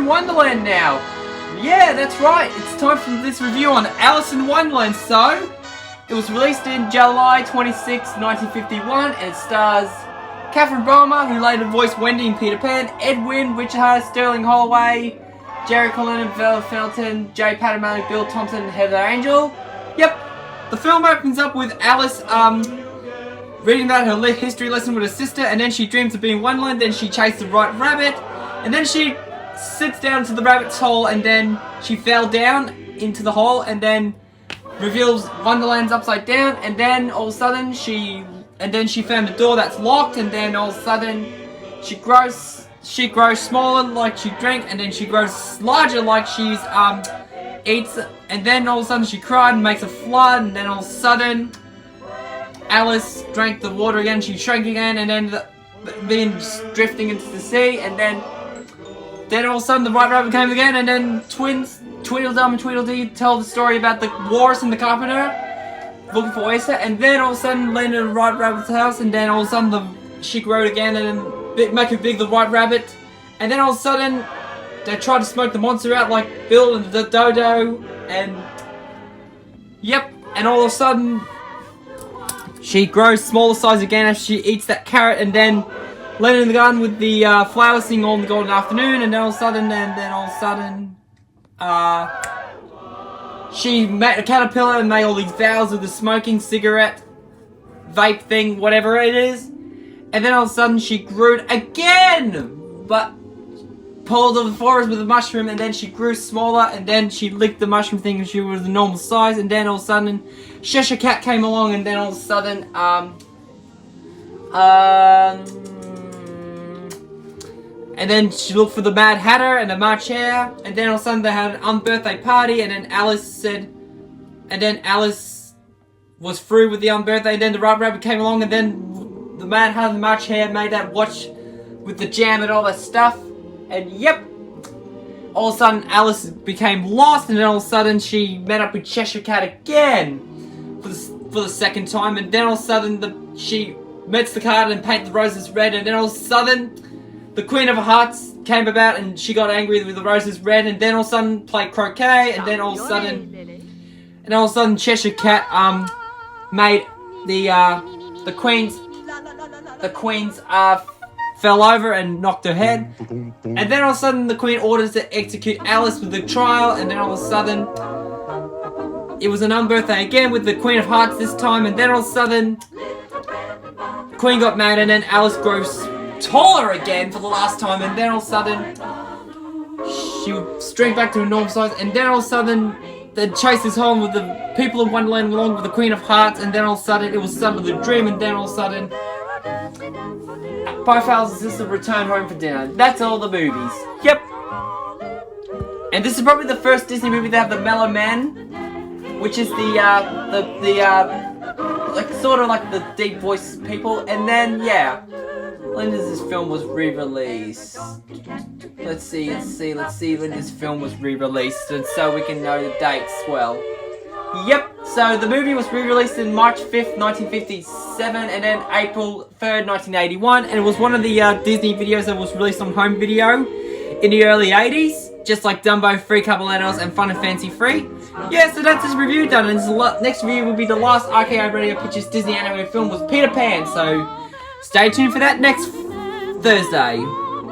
Wonderland now. Yeah, that's right. It's time for this review on Alice in Wonderland. So, it was released in July 26, 1951, and it stars Catherine Bomer, who later voiced Wendy in Peter Pan, Edwin, Richard Harris, Sterling Holloway, Jerry Cullen, Val Felton, Jay Patamano, Bill Thompson, and Heather Angel. Yep. The film opens up with Alice, reading about her history lesson with her sister, and then she dreams of being Wonderland, then she chased the right rabbit, and then she sits down to the rabbit's hole, and then she fell down into the hole, and then reveals Wonderland's upside down, and then all of a sudden she found a door that's locked, and then all of a sudden she grows smaller like she drank, and then she grows larger like she's eats, and then all of a sudden she cried and makes a flood, and then all of a sudden Alice drank the water again, she shrank again, and then being drifting into the sea, and then all of a sudden the White Rabbit came again, and then twins Tweedledum and Tweedledee tell the story about the walrus and the carpenter looking for oyster, and then all of a sudden landed in the White Rabbit's house, and then all of a sudden she rode again, and then make it big the White Rabbit, and then all of a sudden they tried to smoke the monster out like Bill and the Dodo, and yep, and all of a sudden she grows smaller size again as she eats that carrot, and then landed in the garden with the flowers singing all in the golden afternoon, and then all of a sudden, she met a caterpillar and made all these vows with the smoking cigarette, vape thing, whatever it is, and then all of a sudden she grew again, but pulled of the forest with a mushroom, and then she grew smaller, and then she licked the mushroom thing and she was the normal size, and then all of a sudden Cheshire Cat came along, and then all of a sudden and then she looked for the Mad Hatter and the March Hare, and then all of a sudden they had an unbirthday party, and then Alice was through with the unbirthday, and then the White Rabbit came along, and then the Mad Hatter and the March Hare made that watch with the jam and all that stuff. And yep, all of a sudden Alice became lost, and then all of a sudden she met up with Cheshire Cat again for the second time, and then all of a sudden she mets the card and painted the roses red, and then all of a sudden the Queen of Hearts came about and she got angry with the roses red, and then all of a sudden played croquet, and then all of a sudden Cheshire Cat made the Queen's fell over and knocked her head, and then all of a sudden the Queen orders to execute Alice with the trial, and then all of a sudden it was an unbirthday again with the Queen of Hearts this time, and then all of a sudden the Queen got mad, and then Alice grows taller again for the last time, and then all of a sudden she shrank back to her normal size, and then all of a sudden they chased us home with the people of Wonderland along with the Queen of Hearts, and then all of a sudden it was some of the dream, and then all of a sudden Bifal's sister returned home for dinner. That's all the movies. Yep. And this is probably the first Disney movie to have the Mellow Man, which is like sort of like the deep voice people. And then yeah, when this film was re-released? Let's see when this film was re-released, and so we can know the dates well. Yep, so the movie was re-released in March 5th, 1957, and then April 3rd, 1981, and it was one of the Disney videos that was released on home video in the early 80s, just like Dumbo, Free Caballeros, and Fun and Fancy Free. Yeah, so that's this review done, and this next review will be the last RKO Radio Pictures Disney animated film was Peter Pan, so stay tuned for that next Thursday.